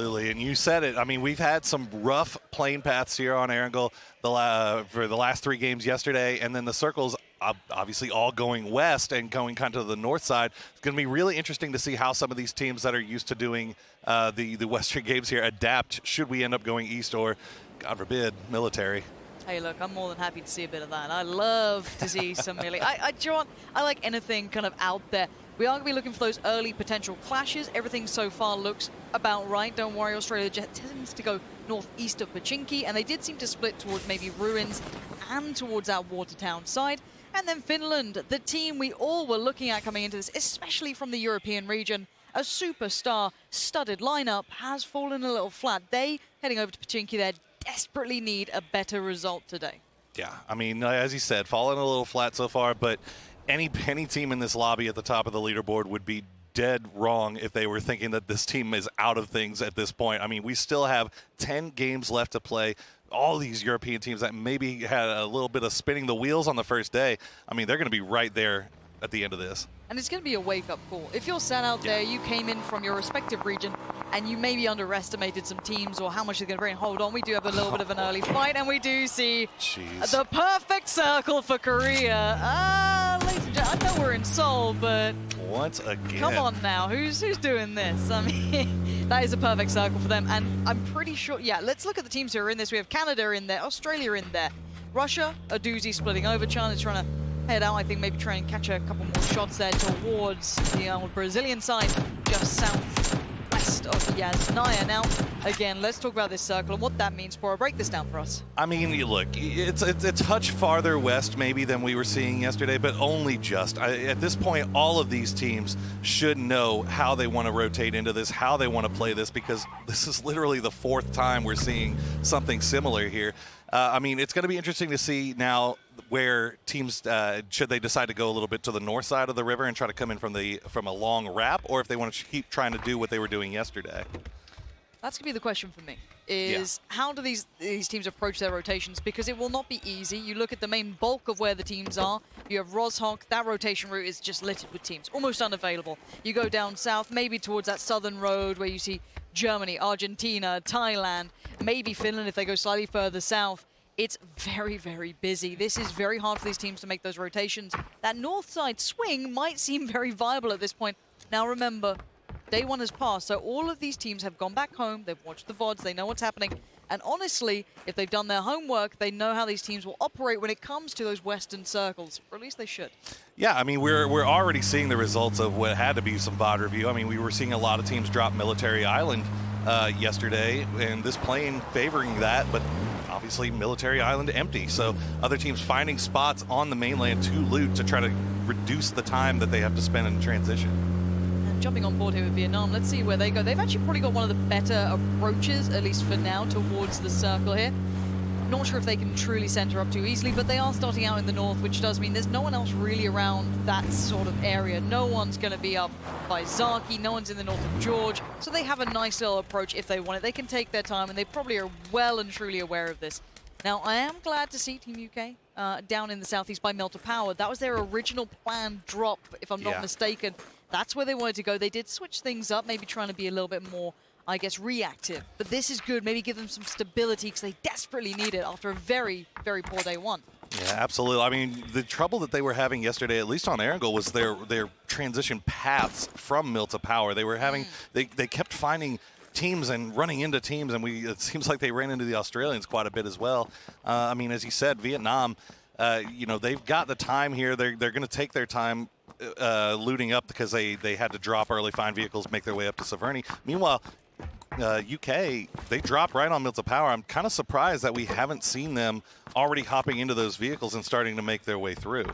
Absolutely, and you said it. I mean, we've had some rough plane paths here on Erangel for the last 3 games yesterday, and then the circles obviously all going west and going kind of to the north side. It's going to be really interesting to see how some of these teams that are used to doing the western games here adapt should we end up going east or, God forbid, military. Hey, look, I'm more than happy to see a bit of that. I love to see some melee. I like anything kind of out there. We are going to be looking for those early potential clashes. Everything so far looks about right. Don't worry, Australia tends to go northeast of Pachinki, and they did seem to split towards maybe Ruins and towards that Watertown side. And then Finland, the team we all were looking at coming into this, especially from the European region, a superstar studded lineup has fallen a little flat. They, heading over to Pachinki, they desperately need a better result today. Yeah, I mean, as you said, fallen a little flat so far, but any team in this lobby at the top of the leaderboard would be dead wrong if they were thinking that this team is out of things at this point. I mean, we still have 10 games left to play. All these European teams that maybe had a little bit of spinning the wheels on the first day, I mean, they're going to be right there at the end of this. And it's going to be a wake-up call. If you're sat out there, you came in from your respective region, and you maybe underestimated some teams or how much they're going to bring. Hold on, we do have a little bit of an early fight, and we do see the perfect circle for Korea. Ladies and gentlemen, I know we're in Seoul, but once again, come on now, who's doing this? I mean, that is a perfect circle for them, and I'm pretty sure. Yeah, let's look at the teams who are in this. We have Canada in there, Australia in there, Russia, a doozy splitting over. China's trying to head out, I think maybe try and catch a couple more shots there towards the Brazilian side, just southwest of Yasnaya. Now, again, let's talk about this circle and what that means. Bora, break this down for us. I mean, look, it's a touch farther west maybe than we were seeing yesterday, but only just. At this point, all of these teams should know how they want to rotate into this, how they want to play this, because this is literally the 4th time we're seeing something similar here. I mean, it's going to be interesting to see now where teams, should they decide to go a little bit to the north side of the river and try to come in from a long wrap, or if they want to keep trying to do what they were doing yesterday. That's going to be the question for me, is how do these teams approach their rotations? Because it will not be easy. You look at the main bulk of where the teams are. You have Roshok. That rotation route is just littered with teams, almost unavailable. You go down south, maybe towards that southern road where you see Germany, Argentina, Thailand, maybe Finland if they go slightly further south. It's very, very busy. This is very hard for these teams to make those rotations. That north side swing might seem very viable at this point. Now remember, day 1 has passed, so all of these teams have gone back home, they've watched the VODs, they know what's happening, and honestly, if they've done their homework, they know how these teams will operate when it comes to those western circles, or at least they should. Yeah, I mean, we're already seeing the results of what had to be some VOD review. I mean, we were seeing a lot of teams drop Military Island yesterday, and this plane favoring that, but obviously Military Island empty. So other teams finding spots on the mainland to loot to try to reduce the time that they have to spend in transition. And jumping on board here with Vietnam, let's see where they go. They've actually probably got one of the better approaches, at least for now, towards the circle here. Not sure if they can truly center up too easily, but they are starting out in the north, which does mean there's no one else really around that sort of area. No one's going to be up by Zaki, no one's in the north of George, so they have a nice little approach if they want it. They can take their time, and they probably are well and truly aware of this. Now, I am glad to see Team UK down in the southeast by Melter Power. That was their original planned drop, if I'm not mistaken. That's where they wanted to go. They did switch things up, maybe trying to be a little bit more, I guess, reactive. But this is good. Maybe give them some stability because they desperately need it after a very, very poor day 1. Yeah, absolutely. I mean, the trouble that they were having yesterday, at least on Erangel, was their transition paths from Mill to Power. They were having, they kept finding teams and running into teams, and it seems like they ran into the Australians quite a bit as well. I mean, as you said, Vietnam, you know, they've got the time here. They're going to take their time looting up because they had to drop early, find vehicles, make their way up to Severny. Meanwhile, UK, they dropped right on Mill to Power. I'm kind of surprised that we haven't seen them already hopping into those vehicles and starting to make their way through.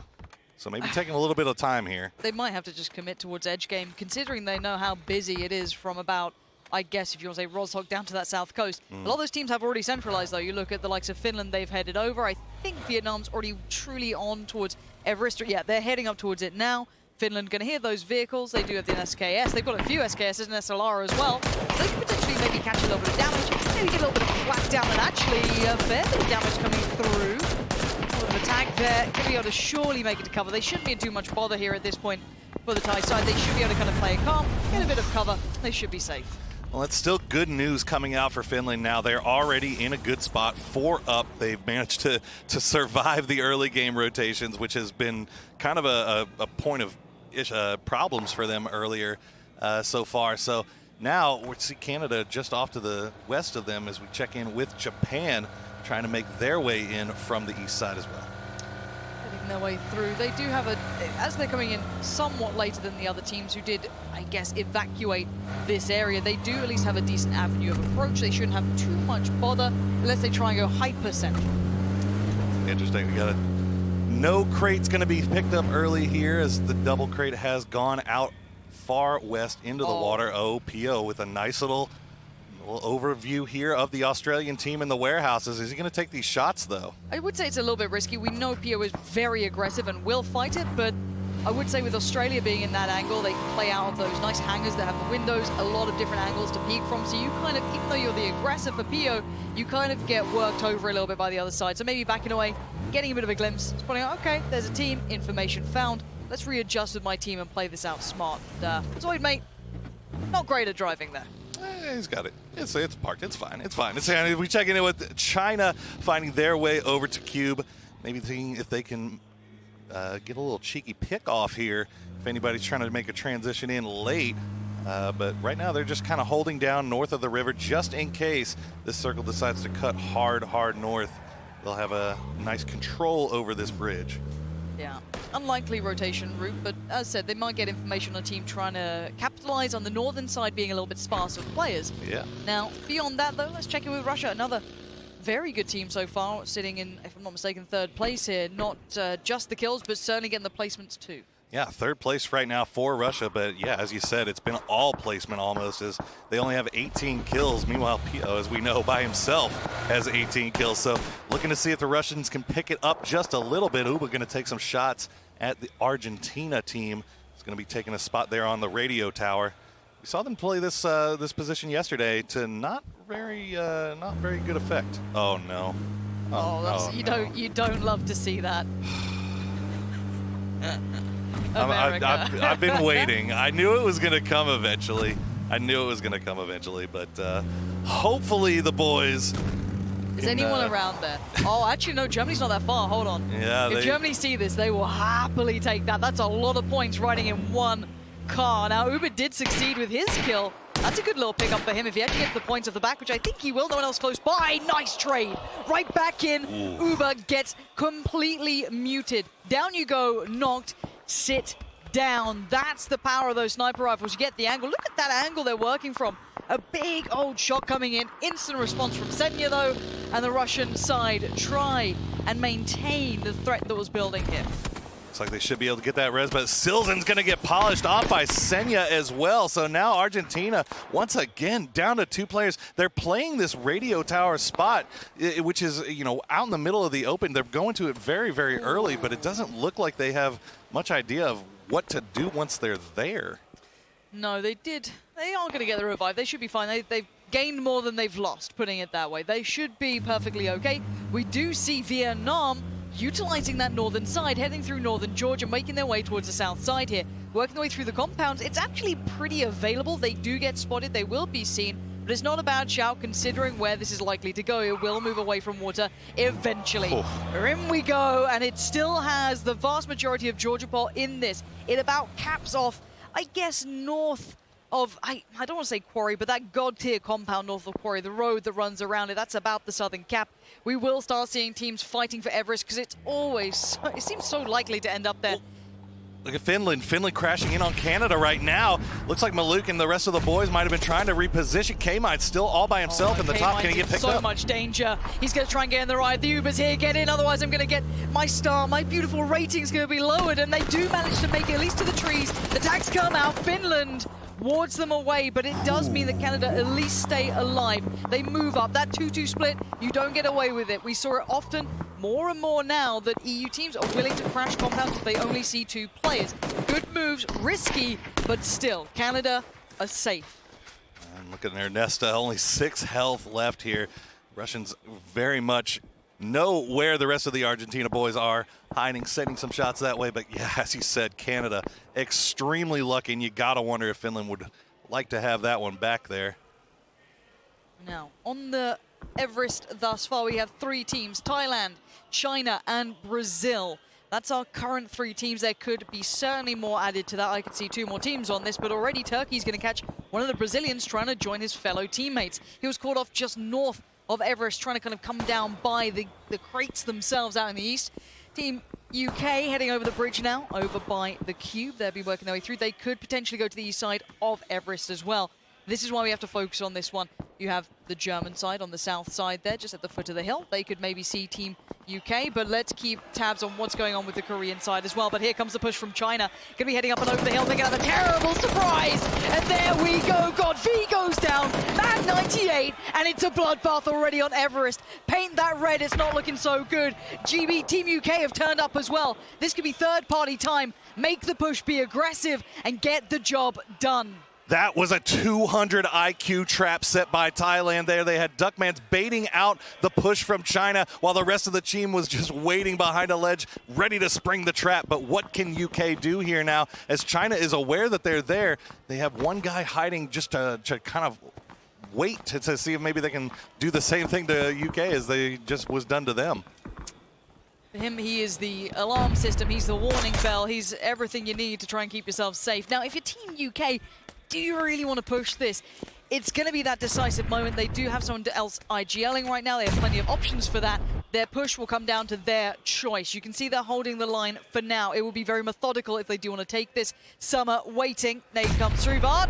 So maybe taking a little bit of time here. They might have to just commit towards edge game, considering they know how busy it is from about, I guess, if you want to say Roshok down to that south coast. A lot of those teams have already centralized, though. You look at the likes of Finland, they've headed over. I think Vietnam's already truly on towards Everest. Yeah, they're heading up towards it now. Finland going to hear those vehicles. They do have the SKS. They've got a few SKSs and SLR as well. So they can potentially maybe catch a little bit of damage, maybe get a little bit of flak down, and actually a fair bit of damage coming through. A little bit of attack there. Going to be able to surely make it to cover. They shouldn't be in too much bother here at this point for the Thai side. They should be able to kind of play it calm, get a bit of cover. They should be safe. Well, it's still good news coming out for Finland now. They're already in a good spot, 4 up. They've managed to survive the early game rotations, which has been kind of a point of problems for them earlier so far. So now we see Canada just off to the west of them as we check in with Japan, trying to make their way in from the east side as well. Getting their way through. They do have as they're coming in somewhat later than the other teams who did, I guess, evacuate this area, they do at least have a decent avenue of approach. They shouldn't have too much bother unless they try and go hyper central. Interesting. We got no crate's going to be picked up early here as the double crate has gone out far west into the water. PO with a nice little overview here of the Australian team in the warehouses. Is he going to take these shots, though? I would say it's a little bit risky. We know PO is very aggressive and will fight it, but I would say with Australia being in that angle, they can play out of those nice hangars that have the windows, a lot of different angles to peek from. So you kind of, even though you're the aggressor for PO, you kind of get worked over a little bit by the other side. So maybe backing away, getting a bit of a glimpse, spotting out, okay, there's a team, information found. Let's readjust with my team and play this out smart. Zoid, mate, not great at driving there. He's got it. It's parked. It's fine. It's fine. We check in with China finding their way over to Cube. Maybe seeing if they can get a little cheeky pick off here if anybody's trying to make a transition in late. But right now they're just kind of holding down north of the river just in case this circle decides to cut hard north. They'll have a nice control over this bridge. Yeah, unlikely rotation route, but as I said, they might get information on a team trying to capitalize on the northern side being a little bit sparse with players. Yeah. Now, beyond that, though, let's check in with Russia. Another very good team so far, sitting in, if I'm not mistaken, third place here. Not just the kills, but certainly getting the placements too. Yeah, third place right now for Russia, but yeah, as you said, it's been all placement almost, as they only have 18 kills. Meanwhile, PO, as we know, by himself has 18 kills. So looking to see if the Russians can pick it up just a little bit. Uba going to take some shots at the Argentina team. It's going to be taking a spot there on the radio tower. We saw them play this this position yesterday to not very good effect. Oh no! You don't love to see that. I've been waiting. I knew it was going to come eventually. But hopefully the boys. Is anyone around there? Oh, actually, no, Germany's not that far. Hold on. Yeah, if Germany see this, they will happily take that. That's a lot of points riding in one car. Now, Uber did succeed with his kill. That's a good little pickup for him if he actually gets the points of the back, which I think he will. No one else close by. Nice trade. Right back in. Ooh. Uber gets completely muted. Down you go, knocked. Sit down. That's the power of those sniper rifles. You get the angle. Look at that angle they're working from. A big old shot coming in. Instant response from Senya, though. And the Russian side try and maintain the threat that was building here. Looks like they should be able to get that res, but Silzen's going to get polished off by Senya as well. So now Argentina, once again, down to 2 players. They're playing this radio tower spot, which is, out in the middle of the open. They're going to it very, very early, but it doesn't look like they have much idea of what to do once they're there. No, they did. They aren't going to get the revive. They should be fine. They've gained more than they've lost, putting it that way. They should be perfectly okay. We do see Vietnam utilizing that northern side, heading through northern Georgia, making their way towards the south side here, working their way through the compounds. It's actually pretty available. They do get spotted. They will be seen, but it's not a bad shout considering where this is likely to go. It will move away from water eventually. In we go, and it still has the vast majority of Georgia Pole in this. It about caps off, I guess, north of, I don't want to say Quarry, but that god-tier compound north of Quarry, the road that runs around it, that's about the southern cap. We will start seeing teams fighting for Everest because it's always, it seems so likely to end up there. Look at Finland. Finland crashing in on Canada right now. Looks like Maluk and the rest of the boys might have been trying to reposition. Kaymind still all by himself in the top. Can he get picked up? So much danger. He's going to try and get in the ride. The Uber's here. Get in. Otherwise, I'm going to get my star. My beautiful rating's going to be lowered. And they do manage to make it at least to the trees. The tags come out. Finland wards them away, but it does mean that Canada at least stay alive. They move up. That 2-2 split, you don't get away with it. We saw it often, more and more now, that EU teams are willing to crash compounds if they only see 2 players. Good moves, risky, but still, Canada are safe. And look at Ernesta, only 6 health left here. Russians very much know where the rest of the Argentina boys are, hiding, setting some shots that way. But yeah, as you said, Canada extremely lucky, and you gotta wonder if Finland would like to have that one back there. Now, on the Everest thus far, we have 3 teams, Thailand, China, and Brazil. That's our current 3 teams. There could be certainly more added to that. I could see 2 more teams on this, but already Turkey's going to catch one of the Brazilians trying to join his fellow teammates. He was caught off just north of Everest, trying to kind of come down by the crates themselves out in the east. Team UK heading over the bridge now, over by the cube. They'll be working their way through. They could potentially go to the east side of Everest as well. This is why we have to focus on this one. You have the German side on the south side there, just at the foot of the hill. They could maybe see Team UK, but let's keep tabs on what's going on with the Korean side as well. But here comes the push from China. Going to be heading up and over the hill. They're going to have a terrible surprise. And there we go. God, V goes down. Man 98. And it's a bloodbath already on Everest. Paint that red. It's not looking so good. GB, Team UK have turned up as well. This could be third-party time. Make the push, be aggressive, and get the job done. That was a 200 IQ trap set by Thailand there. They had Duckmans baiting out the push from China while the rest of the team was just waiting behind a ledge, ready to spring the trap. But what can UK do here now? As China is aware that they're there, they have one guy hiding just to kind of wait to see if maybe they can do the same thing to UK as they just was done to them. For him, he is the alarm system. He's the warning bell. He's everything you need to try and keep yourself safe. Now, if you're Team UK, do you really want to push this? It's going to be that decisive moment. They do have someone else IGLing right now. They have plenty of options for that. Their push will come down to their choice. You can see they're holding the line for now. It will be very methodical if they do want to take this. Summer waiting. Nade comes through. Vard.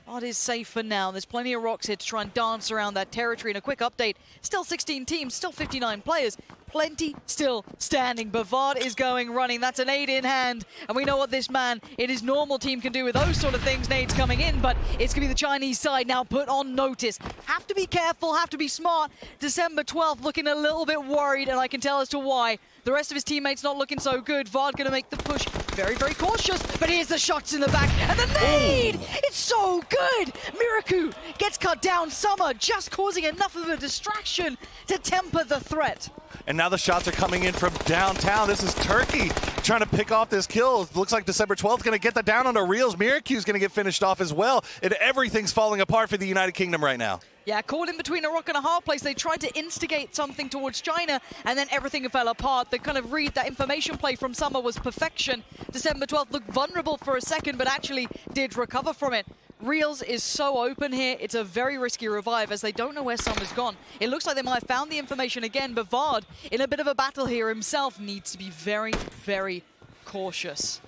Vard is safe for now. There's plenty of rocks here to try and dance around that territory. And a quick update. Still 16 teams, still 59 players. Plenty still standing. But Vard is going running. That's an nade in hand. And we know what this man in his normal team can do with those sort of things. Nades coming in, but it's going to be the Chinese side now put on notice. Have to be careful, have to be smart. December 12th looking a little bit worried, and I can tell as to why. The rest of his teammates not looking so good. Vard going to make the push very, very cautious. But here's the shots in the back. And the nade! It's so good! Miraku gets cut down. Summer just causing enough of a distraction to temper the threat. And now the shots are coming in from downtown. This is Turkey trying to pick off this kill. It looks like December 12th going to get that down onto Reels. Miracu's going to get finished off as well. And everything's falling apart for the United Kingdom right now. Yeah, caught in between a rock and a hard place. They tried to instigate something towards China, and then everything fell apart. The kind of read, that information play from Summer was perfection. December 12th looked vulnerable for a second, but actually did recover from it. Reels is so open here. It's a very risky revive as they don't know where Summer's gone. It looks like they might have found the information again, but Vard, in a bit of a battle here himself, needs to be very, very cautious.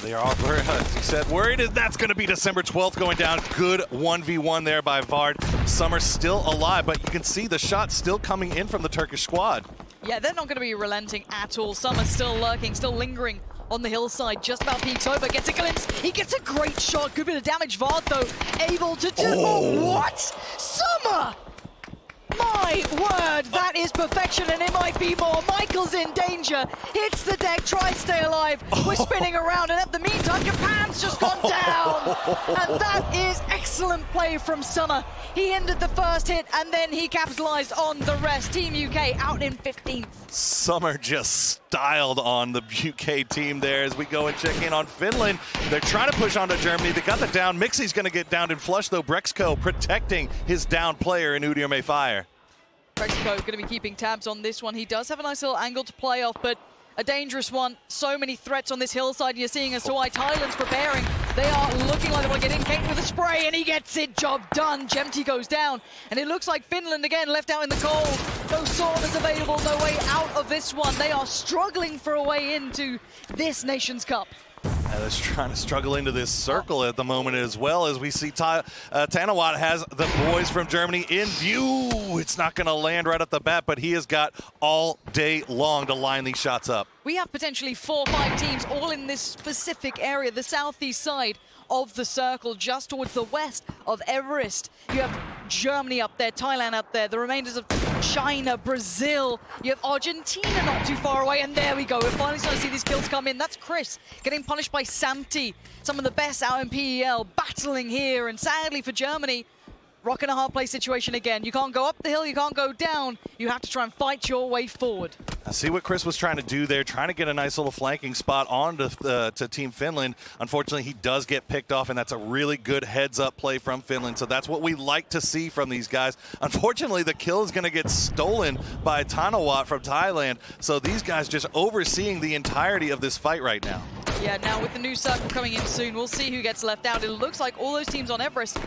They are all, as you said, worried that's going to be December 12th going down. Good 1v1 there by Vard. Summer's still alive, but you can see the shots still coming in from the Turkish squad. Yeah, they're not going to be relenting at all. Summer's still lurking, still lingering on the hillside, just about peeks over, gets a glimpse. He gets a great shot. Good bit of damage. Vard, though, able to do... Oh, what? Summer! My word, that is perfection, and it might be more. Michael's in danger. Hits the deck, tries to stay alive. We're spinning around, and at the meantime, Japan's just gone down. And that is excellent play from Summer. He ended the first hit, and then he capitalized on the rest. Team UK out in 15th. Summer just styled on the UK team there as we go and check in on Finland. They're trying to push onto Germany. They got the down. Mixie's going to get downed and flush, though. Brexco protecting his down player in Udiome Fire. Brexco going to be keeping tabs on this one. He does have a nice little angle to play off, but a dangerous one. So many threats on this hillside, and you're seeing as to why Thailand's preparing. They are looking like they want to get in. Kate with a spray, and he gets it. Job done. Gemty goes down, and it looks like Finland again left out in the cold. No sorters available, no way out of this one. They are struggling for a way into this Nations Cup. They're trying to struggle into this circle at the moment as well, as we see Tanawat has the boys from Germany in view. It's not going to land right off the bat, but he has got all day long to line these shots up. We have potentially 4 or 5 teams all in this specific area, the southeast side of the circle, just towards the west of Everest. You have Germany up there, Thailand up there, the remainders of China, Brazil. You have Argentina not too far away, and there we go. We're finally starting to see these kills come in. That's Chris getting punished by Samti. Some of the best out in PEL battling here, and sadly for Germany, Rock and a hard play situation again. You can't go up the hill, you can't go down. You have to try and fight your way forward. I see what Chris was trying to do there, trying to get a nice little flanking spot onto to Team Finland. Unfortunately, he does get picked off, and that's a really good heads-up play from Finland. So that's what we like to see from these guys. Unfortunately, the kill is going to get stolen by Tanawat from Thailand. So these guys just overseeing the entirety of this fight right now. Yeah, now with the new circle coming in soon, we'll see who gets left out. It looks like all those teams on Everest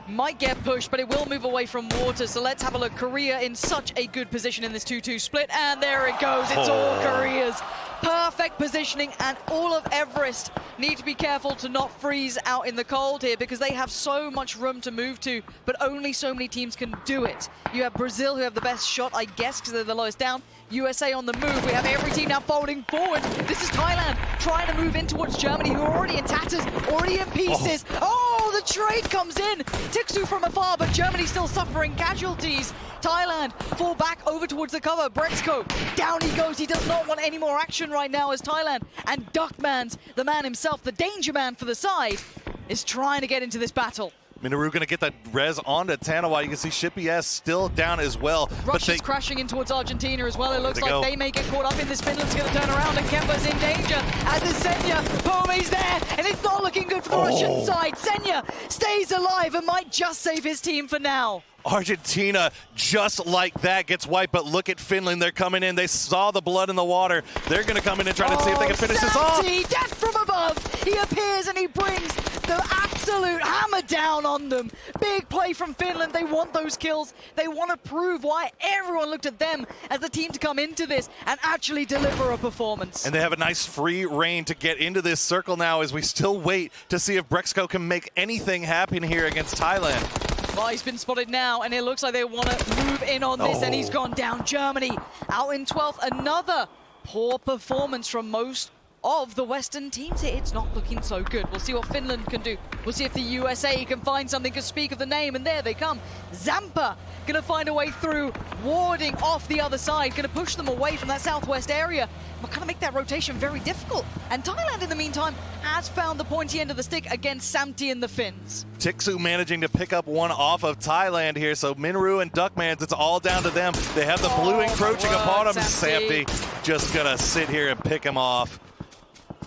might get pushed, but it will move away from water. So let's have a look. Korea in such a good position in this 2-2 split, and there it goes. It's all Korea's. Perfect positioning, and all of Everest need to be careful to not freeze out in the cold here because they have so much room to move to, but only so many teams can do it. You have Brazil, who have the best shot, I guess, because they're the lowest down. USA on the move. We have every team now folding forward. This is Thailand trying to move in towards Germany, who are already in tatters, already in pieces. Oh, the trade comes in. Tixu from afar, but Germany still suffering casualties. Thailand fall back over towards the cover. Brexco, down he goes. He does not want any more action right now as Thailand. And Duckmans, the man himself, the danger man for the side, is trying to get into this battle. Minoru going to get that res onto Tanawat. You can see Shippy S still down as well. Russia's crashing in towards Argentina as well. It looks like they may get caught up in this. Finland's going to turn around, and Kemba's in danger. As is Senya. Pome's there, and it's not looking good for the Russian side. Senya stays alive and might just save his team for now. Argentina, just like that, gets wiped, but look at Finland. They're coming in. They saw the blood in the water. They're going to come in and try to see if they can finish this off. Death from above. He appears and he brings the absolute hammer down on them. Big play from Finland. They want those kills. They want to prove why everyone looked at them as the team to come into this and actually deliver a performance. And they have a nice free reign to get into this circle now as we still wait to see if Brexco can make anything happen here against Thailand. Well, he's been spotted now, and it looks like they want to move in on this, and he's gone down. Germany out in 12th. Another poor performance from most of the Western teams here. It's not looking so good. We'll see what Finland can do. We'll see if the USA can find something to speak of the name, and there they come. Zampa going to find a way through, warding off the other side, going to push them away from that southwest area. But kind of make that rotation very difficult. And Thailand, in the meantime, has found the pointy end of the stick against Samti and the Finns. Tixu managing to pick up one off of Thailand here. So Minoru and Duckmans, it's all down to them. They have the blue encroaching upon him. Samti just going to sit here and pick him off.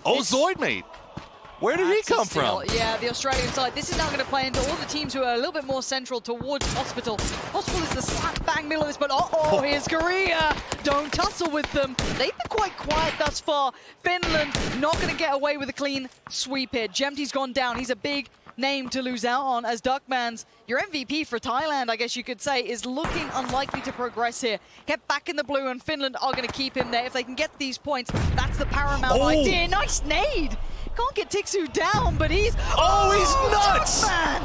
Oh, Zoidmate. Where did he come from? Yeah, the Australian side. This is now going to play into all the teams who are a little bit more central towards Hospital. Hospital is the slap bang middle of this, but here's Korea. Don't tussle with them. They've been quite quiet thus far. Finland not going to get away with a clean sweep here. Jemti's gone down. He's a big name to lose out on, as Duckmans, your MVP for Thailand, I guess you could say, is looking unlikely to progress here. Kept back in the blue, and Finland are going to keep him there. If they can get these points, that's the paramount idea. Nice nade! Can't get Tixu down, but he's... he's nuts! Man!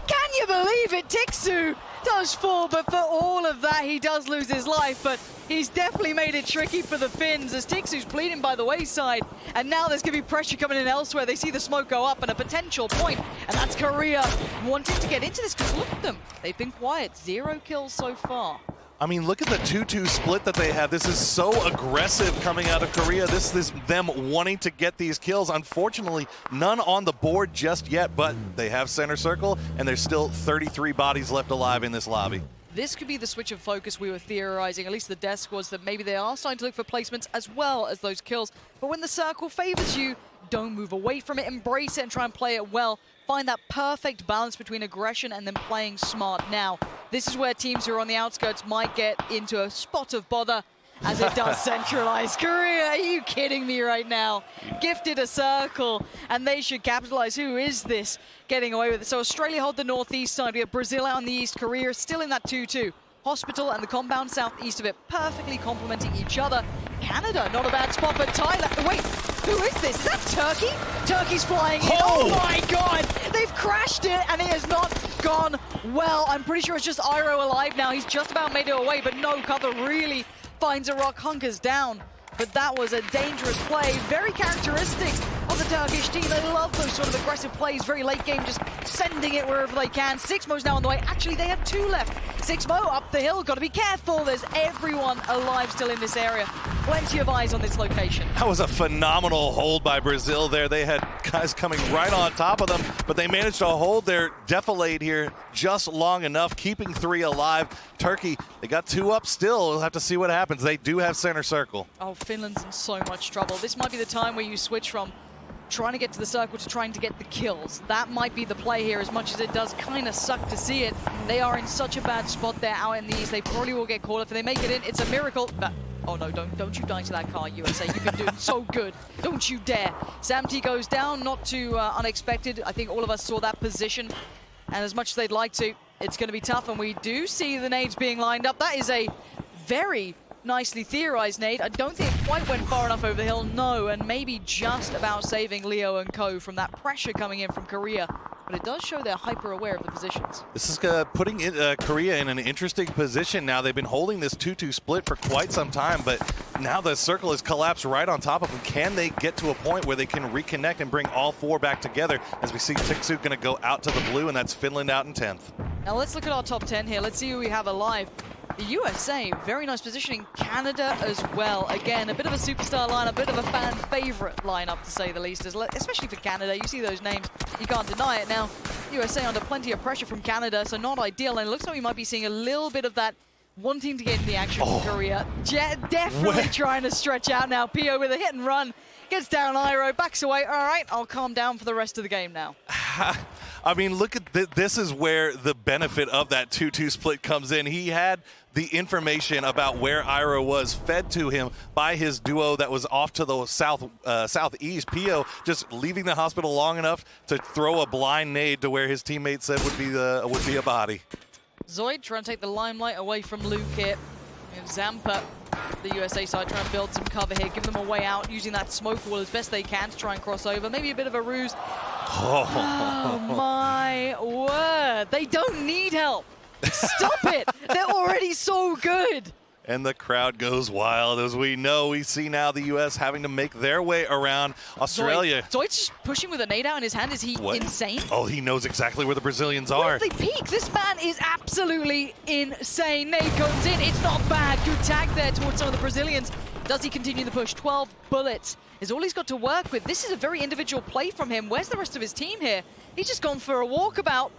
Can you believe it? Tixu does fall, but for all of that, he does lose his life. But he's definitely made it tricky for the Finns, as Tixu's bleeding by the wayside. And now there's going to be pressure coming in elsewhere. They see the smoke go up and a potential point, and that's Korea wanting to get into this, because look at them. They've been quiet. 0 kills so far. I mean, look at the 2-2 split that they have. This is so aggressive coming out of Korea. This is them wanting to get these kills. Unfortunately, none on the board just yet, but they have center circle, and there's still 33 bodies left alive in this lobby. This could be the switch of focus we were theorizing, at least the desk was, that maybe they are starting to look for placements as well as those kills. But when the circle favors you, don't move away from it, embrace it and try and play it well. Find that perfect balance between aggression and then playing smart. Now, this is where teams who are on the outskirts might get into a spot of bother, as it does centralize. Korea, are you kidding me right now? Gifted a circle, and they should capitalize. Who is this getting away with it? So Australia hold the northeast side. We have Brazil out on the east. Korea still in that 2-2. Hospital and the compound southeast of it perfectly complementing each other. Canada, not a bad spot, but Thailand... Wait, who is this? Is that Turkey? Turkey's flying in. Oh my god! They've crashed it, and it has not gone well. I'm pretty sure it's just Iroh alive now. He's just about made it away, but no, cover really finds a rock, hunkers down. But that was a dangerous play, very characteristic of love the Turkish team. They love those sort of aggressive plays, very late game, just sending it wherever they can. Sixmo's now on the way. Actually, they have 2 left. Sixmo up the hill, got to be careful. There's everyone alive still in this area. Plenty of eyes on this location. That was a phenomenal hold by Brazil there. They had guys coming right on top of them, but they managed to hold their defilade here just long enough, keeping 3 alive. Turkey, they got 2 up still. We'll have to see what happens. They do have center circle. Oh, Finland's in so much trouble. This might be the time where you switch from trying to get to the circle to trying to get the kills. That might be the play here, as much as it does kind of suck to see it. They are in such a bad spot there out in the east. They probably will get caught. If they make it in, it's a miracle. But oh no, don't you die to that car, USA. You've been doing so good. Don't you dare. Sam-T goes down, not too unexpected. I think all of us saw that position. And as much as they'd like to, it's going to be tough. And we do see the nades being lined up. That is a very nicely theorized nade. I don't think it quite went far enough over the hill, no, and maybe just about saving Leo and Co from that pressure coming in from Korea. But it does show they're hyper aware of the positions. This is putting Korea in an interesting position now. They've been holding this 2-2 split for quite some time, but now the circle has collapsed right on top of them. Can they get to a point where they can reconnect and bring all 4 back together? As we see Tiksu going to go out to the blue, and that's Finland out in 10th. Now let's look at our top 10 here. Let's see who we have alive. The USA, very nice positioning. Canada as well. Again, a bit of a superstar lineup, a bit of a fan favorite lineup to say the least, especially for Canada. You see those names, you can't deny it. Now, USA under plenty of pressure from Canada, so not ideal. And it looks like we might be seeing a little bit of that wanting to get in the action from Korea. Definitely trying to stretch out now. Pio with a hit and run. Gets down Iro, backs away. All right, I'll calm down for the rest of the game now. I mean, look at this is where the benefit of that 2-2 split comes in. He had the information about where Iro was fed to him by his duo that was off to the southeast. Pio just leaving the hospital long enough to throw a blind nade to where his teammate said would be a body. Zoid trying to take the limelight away from Luke here. And Zampa, the USA side, trying to build some cover here, give them a way out, using that smoke wall as best they can to try and cross over. Maybe a bit of a ruse. Oh my word. They don't need help. Stop it. They're already so good. And the crowd goes wild. As we know, we see now the U.S. having to make their way around Australia. Zoid's just pushing with a nade out in his hand. Is he insane? Oh, he knows exactly where the Brazilians are. Where did they peek? This man is absolutely insane. Nade comes in. It's not bad. Good tag there towards some of the Brazilians. Does he continue the push? 12 bullets is all he's got to work with. This is a very individual play from him. Where's the rest of his team here? He's just gone for a walkabout.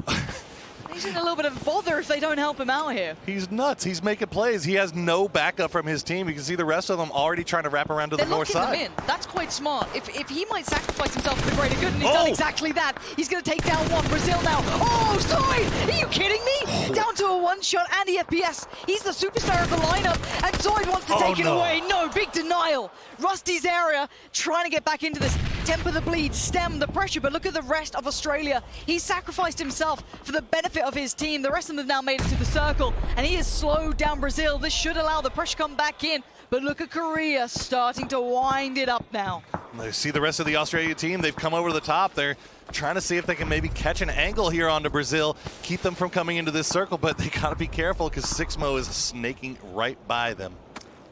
He's in a little bit of bother if they don't help him out here. He's nuts. He's making plays. He has no backup from his team. You can see the rest of them already trying to wrap around to the north side. They're locking them in. That's quite smart. If he might sacrifice himself for the greater good, and he's done exactly that. He's going to take down one. Brazil now. Oh, sorry! Are you kidding me? Down to a one-shot and the FPS. He's the superstar of the lineup, and Zoid wants to take it away. No, big denial. Rusty's area, trying to get back into this. Temper the bleed, stem the pressure, but look at the rest of Australia. He sacrificed himself for the benefit of his team. The rest of them have now made it to the circle, and he has slowed down Brazil. This should allow the pressure to come back in, but look at Korea starting to wind it up now. You see the rest of the Australia team. They've come over the top. They're trying to see if they can maybe catch an angle here onto Brazil, keep them from coming into this circle, but they got to be careful because Sixmo is snaking right by them.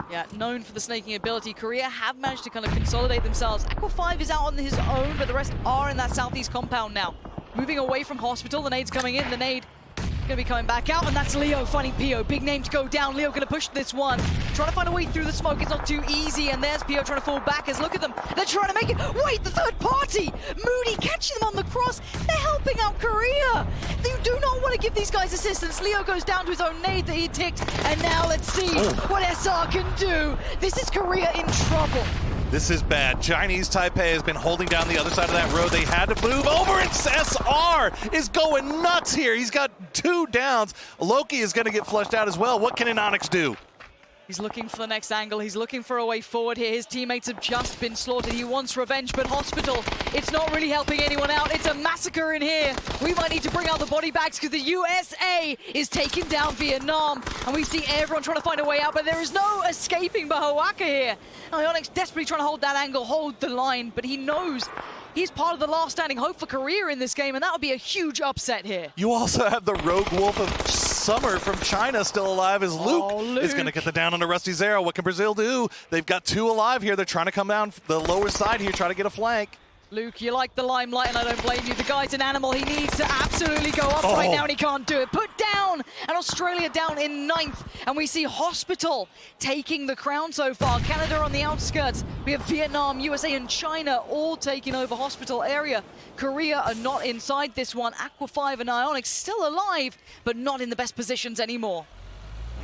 Yeah, known for the snaking ability, Korea have managed to kind of consolidate themselves. Aqua 5 is out on his own, but the rest are in that southeast compound now. Moving away from hospital, the nade's coming in, the nade going to be coming back out, and that's Leo finding Pio. Big name to go down. Leo going to push this one. Trying to find a way through the smoke. It's not too easy, and there's Pio trying to fall back as look at them. They're trying to make it. Wait, the third party! Moody catching them on the cross. They're helping out Korea. They do not want to give these guys assistance. Leo goes down to his own nade that he ticked, and now let's see what SR can do. This is Korea in trouble. This is bad. Chinese Taipei has been holding down the other side of that road. They had to move over, and SR is going nuts here. He's got 2 downs. Loki is going to get flushed out as well. What can Anonix do? He's looking for the next angle. He's looking for a way forward here. His teammates have just been slaughtered. He wants revenge, but Hospital, it's not really helping anyone out. It's a massacre in here. We might need to bring out the body bags because the USA is taking down Vietnam. And we see everyone trying to find a way out, but there is no escaping Bahawaka here. Ionix desperately trying to hold that angle, hold the line, but he knows he's part of the last standing hope for Korea in this game, and that would be a huge upset here. You also have the rogue wolf of summer from China still alive as Luke is going to get the down on the Rusty Zero. What can Brazil do? They've got 2 alive here. They're trying to come down the lower side here, try to get a flank. Luke, you like the limelight, and I don't blame you. The guy's an animal. He needs to absolutely go up right now, and he can't do it. Put down! And Australia down in 9th. And we see Hospital taking the crown so far. Canada on the outskirts. We have Vietnam, USA, and China all taking over Hospital area. Korea are not inside this one. Aqua 5 and Ionic still alive, but not in the best positions anymore.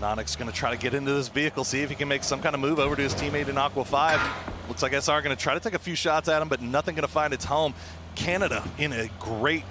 Nonic's going to try to get into this vehicle, see if he can make some kind of move over to his teammate in Aqua 5. Looks like SR going to try to take a few shots at him, but nothing going to find its home. Canada in a great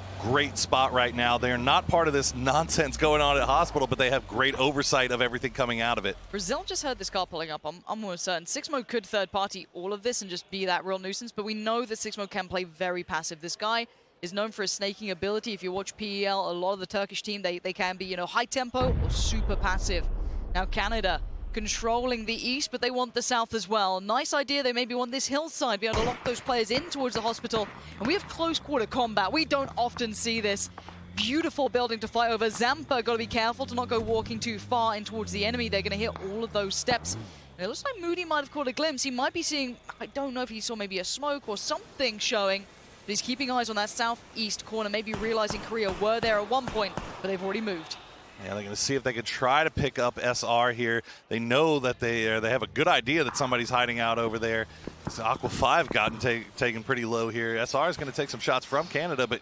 spot right now. They're not part of this nonsense going on at Hospital, but they have great oversight of everything coming out of it. Brazil just heard this car pulling up. I'm almost certain. Sixmo could third-party all of this and just be that real nuisance, but we know that Sixmo can play very passive. This guy is known for his snaking ability. If you watch PEL, a lot of the Turkish team, they can be, high tempo or super passive. Now Canada controlling the east, but they want the south as well. Nice idea. They maybe want this hillside, be able to lock those players in towards the Hospital. And we have close quarter combat. We don't often see this. Beautiful building to fight over. Zampa got to be careful to not go walking too far in towards the enemy. They're going to hit all of those steps. And it looks like Moody might have caught a glimpse. He might be seeing, I don't know if he saw maybe a smoke or something showing. But he's keeping eyes on that southeast corner, maybe realizing Korea were there at one point, but they've already moved. Yeah, they're going to see if they can try to pick up SR here. They know that they have a good idea that somebody's hiding out over there. So Aqua 5 gotten taken pretty low here. SR is going to take some shots from Canada, but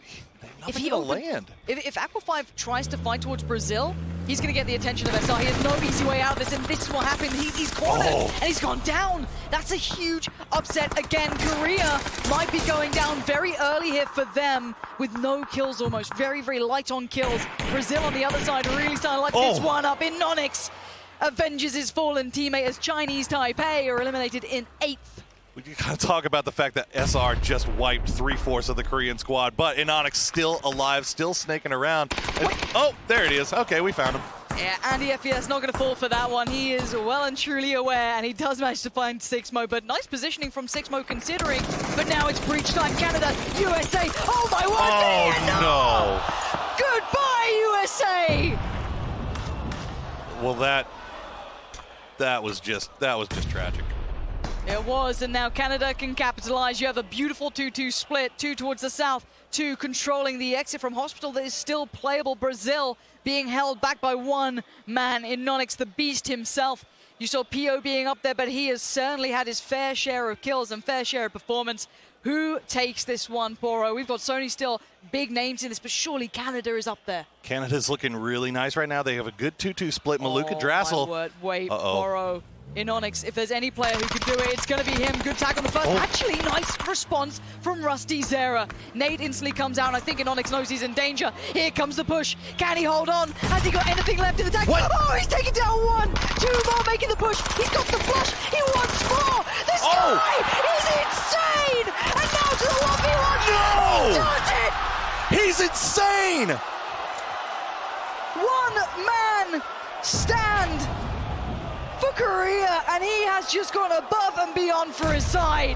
nothing to land. If Aqua 5 tries to fight towards Brazil, he's going to get the attention of SR. He has no easy way out of this, and this is what happened. He's cornered, and he's gone down. That's a huge upset. Again, Korea might be going down very early here for them with no kills almost. Very, very light on kills. Brazil on the other side really starting to light this one up. In Nonix avenges his fallen teammate as Chinese Taipei are eliminated in 8th. We can kind of talk about the fact that SR just wiped 3/4 of the Korean squad, but Inonix still alive, still snaking around. And, oh, there it is. Okay, we found him. Yeah, Andy FES not going to fall for that one. He is well and truly aware, and he does manage to find Sixmo, but nice positioning from Sixmo considering. But now it's breach time. Canada, USA. Oh, my word. Oh, no. Goodbye, USA. Well, that was just tragic. It was, and now Canada can capitalize. You have a beautiful 2-2 split, 2 towards the south, 2 controlling the exit from Hospital that is still playable. Brazil being held back by one man in Nonix, the beast himself. You saw PO being up there, but he has certainly had his fair share of kills and fair share of performance. Who takes this one, Poro? We've got Sony still big names in this, but surely Canada is up there. Canada's looking really nice right now. They have a good 2-2 split. Maluka Drassel. My word. Wait, Poro. In Onyx, if there's any player who can do it, it's going to be him. Good tag on the first. Actually, nice response from Rusty Zera. Nate instantly comes out, and I think Onyx knows he's in danger. Here comes the push. Can he hold on? Has he got anything left in the tag? What? Oh, he's taking down 1. 2 more making the push. He's got the flush. He wants more. This guy is insane. And now to the 1v1. No! He does it. He's insane. One man stand for Korea, and he has just gone above and beyond for his side.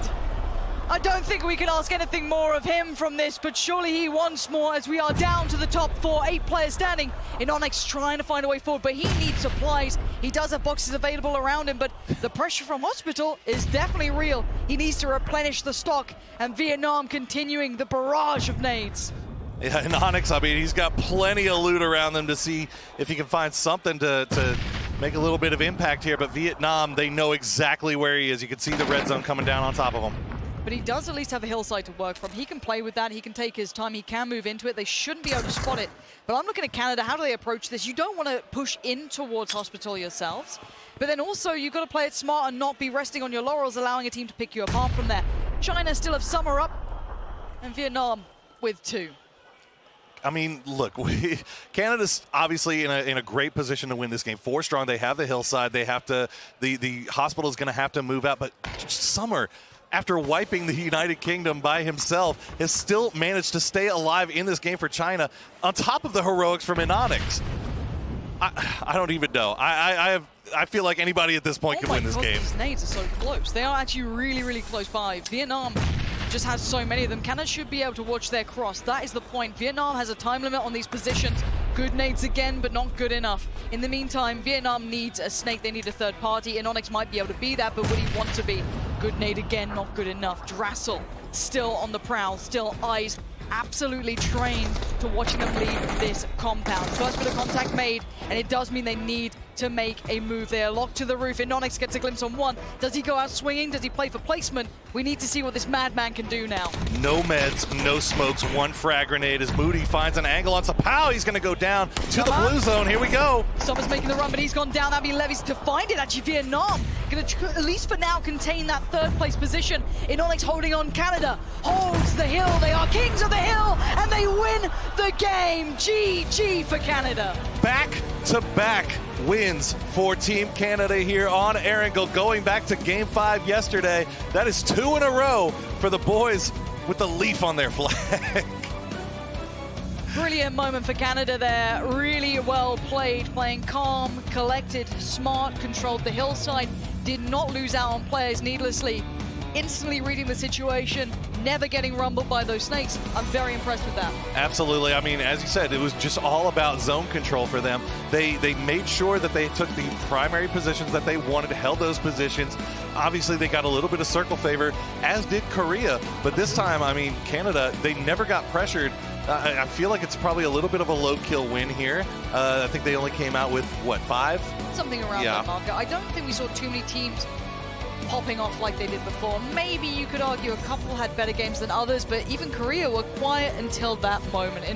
I don't think we can ask anything more of him from this, but surely he wants more as we are down to the top 4, 8 players standing. In Onyx trying to find a way forward, but he needs supplies. He does have boxes available around him, but the pressure from Hospital is definitely real. He needs to replenish the stock, and Vietnam continuing the barrage of nades. Yeah, in Onyx, I mean, he's got plenty of loot around them to see if he can find something to make a little bit of impact here, but Vietnam, they know exactly where he is. You can see the red zone coming down on top of him. But he does at least have a hillside to work from. He can play with that. He can take his time. He can move into it. They shouldn't be able to spot it. But I'm looking at Canada. How do they approach this? You don't want to push in towards Hospital yourselves. But then also, you've got to play it smart and not be resting on your laurels, allowing a team to pick you apart from there. China still have Summer up, and Vietnam with 2. I mean, look, Canada's obviously in a great position to win this game. 4 strong. They have the hillside. They have to. The Hospital's going to have to move out. But Summer, after wiping the United Kingdom by himself, has still managed to stay alive in this game for China, on top of the heroics from Inonix. I don't even know. I feel like anybody at this point can win this game. These nades are so close. They are actually really, really close by. Vietnam just has so many of them. Canada should be able to watch their cross. That is the point. Vietnam has a time limit on these positions. Good nades again, but not good enough. In the meantime, Vietnam needs a snake. They need a third party. Inonix might be able to be that, but would he want to be? good nade again, not good enough. Drassel still on the prowl, still eyes absolutely trained to watching them leave this compound. First bit of contact made, and it does mean they need to make a move. They are locked to the roof. Inonix gets a glimpse on one. Does he go out swinging? Does he play for placement? We need to see what this madman can do now. No meds, no smokes, one frag grenade as Moody finds an angle on Sapau. He's going to go down to the blue zone. Here we go. Summer's making the run, but he's gone down. That'd be Levy's to find it. Actually, Vietnam going to, at least for now, contain that third place position. Inonix holding on. Canada holds the hill. They are kings of the hill, and they win the game. GG for Canada. Back-to-back wins for Team Canada here on Erangel, going back to Game 5 yesterday. That is 2 in a row for the boys with the leaf on their flag. Brilliant moment for Canada there. Really well played, playing calm, collected, smart, controlled the hillside, did not lose out on players needlessly. Instantly reading the situation, never getting rumbled by those snakes. I'm very impressed with that. Absolutely. I mean, as you said, it was just all about zone control for them. They made sure that they took the primary positions that they wanted, held those positions. Obviously, they got a little bit of circle favor, as did Korea. But this time, I mean, Canada, they never got pressured. I feel like it's probably a little bit of a low-kill win here. I think they only came out with, what, 5? Something around that marker. I don't think we saw too many teams popping off like they did before. Maybe you could argue a couple had better games than others, but even Korea were quiet until that moment.